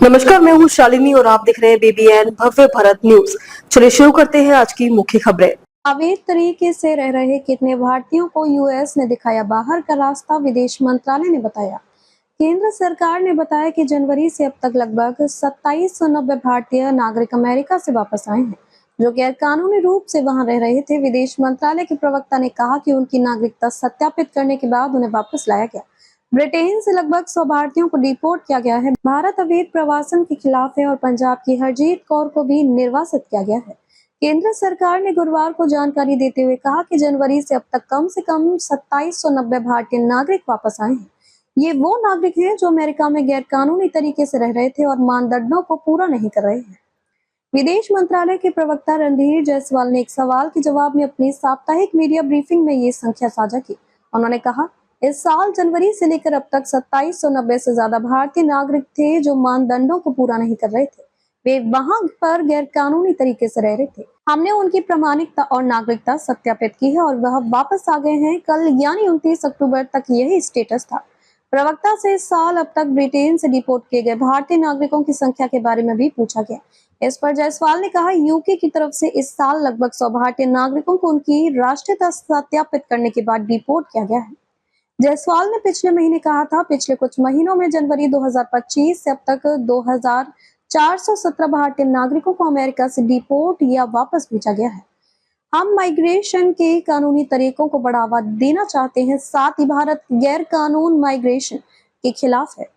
नमस्कार, मैं हूँ शालिनी और आप देख रहे हैं BBN भव्य भारत न्यूज। चलिए शुरू करते हैं आज की मुख्य खबरें। अवैध तरीके से रह रहे कितने भारतीयों को यूएस ने दिखाया बाहर का रास्ता, विदेश मंत्रालय ने बताया। केंद्र सरकार ने बताया कि जनवरी से अब तक लगभग 2790 भारतीय नागरिक अमेरिका से वापस आए हैं, जो गैर कानूनी रूप से वहां रह रहे थे। विदेश मंत्रालय के प्रवक्ता ने कहा कि उनकी नागरिकता सत्यापित करने के बाद उन्हें वापस लाया गया। ब्रिटेन से लगभग 100 भारतीयों को डिपोर्ट किया गया है। भारत अवैध प्रवासन के खिलाफ है और पंजाब की हरजीत कौर को भी निर्वासित किया गया है। केंद्र सरकार ने गुरुवार को जानकारी देते हुए कहा कि जनवरी से अब तक कम से कम 2790 भारतीय नागरिक वापस आए हैं। ये वो नागरिक हैं जो अमेरिका में गैर कानूनी तरीके से रह रहे थे और मानदंडों को पूरा नहीं कर रहे हैं। विदेश मंत्रालय के प्रवक्ता रणधीर जायसवाल ने एक सवाल के जवाब में अपनी साप्ताहिक मीडिया ब्रीफिंग में ये संख्या साझा की। उन्होंने कहा, इस साल जनवरी से लेकर अब तक 2790 से ज्यादा भारतीय नागरिक थे जो मानदंडों को पूरा नहीं कर रहे थे। वे वहां पर गैर कानूनी तरीके से रह रहे थे। हमने उनकी प्रामाणिकता और नागरिकता सत्यापित की है और वह वापस आ गए हैं। कल यानी 29 अक्टूबर तक यही स्टेटस था। प्रवक्ता से इस साल अब तक ब्रिटेन से डिपोर्ट किए गए भारतीय नागरिकों की संख्या के बारे में भी पूछा गया। इस पर जायसवाल ने कहा, यूके की तरफ से इस साल लगभग 100 भारतीय नागरिकों को उनकी राष्ट्रीयता सत्यापित करने के बाद डिपोर्ट किया गया है। जायसवाल ने पिछले महीने कहा था, पिछले कुछ महीनों में जनवरी 2025 से अब तक 2417 भारतीय नागरिकों को अमेरिका से डिपोर्ट या वापस भेजा गया है। हम माइग्रेशन के कानूनी तरीकों को बढ़ावा देना चाहते हैं, साथ ही भारत गैर कानून माइग्रेशन के खिलाफ है।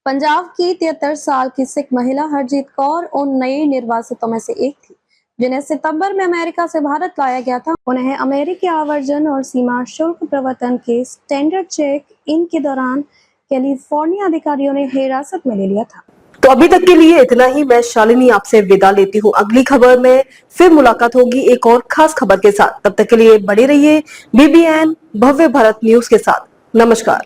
पंजाब की 73 साल की सिख महिला हरजीत कौर उन नए निर्वासितों में से एक थी जिन्हें सितंबर में अमेरिका से भारत लाया गया था। उन्हें अमेरिकी आवर्जन और सीमा शुल्क प्रवर्तन के स्टैंडर्ड चेक इन के दौरान कैलिफोर्निया अधिकारियों ने हिरासत में ले लिया था। तो अभी तक के लिए इतना ही। मैं शालिनी आपसे विदा लेती हूँ। अगली खबर में फिर मुलाकात होगी एक और खास खबर के साथ। तब तक के लिए बने रहिए BBN भव्य भारत न्यूज के साथ। नमस्कार।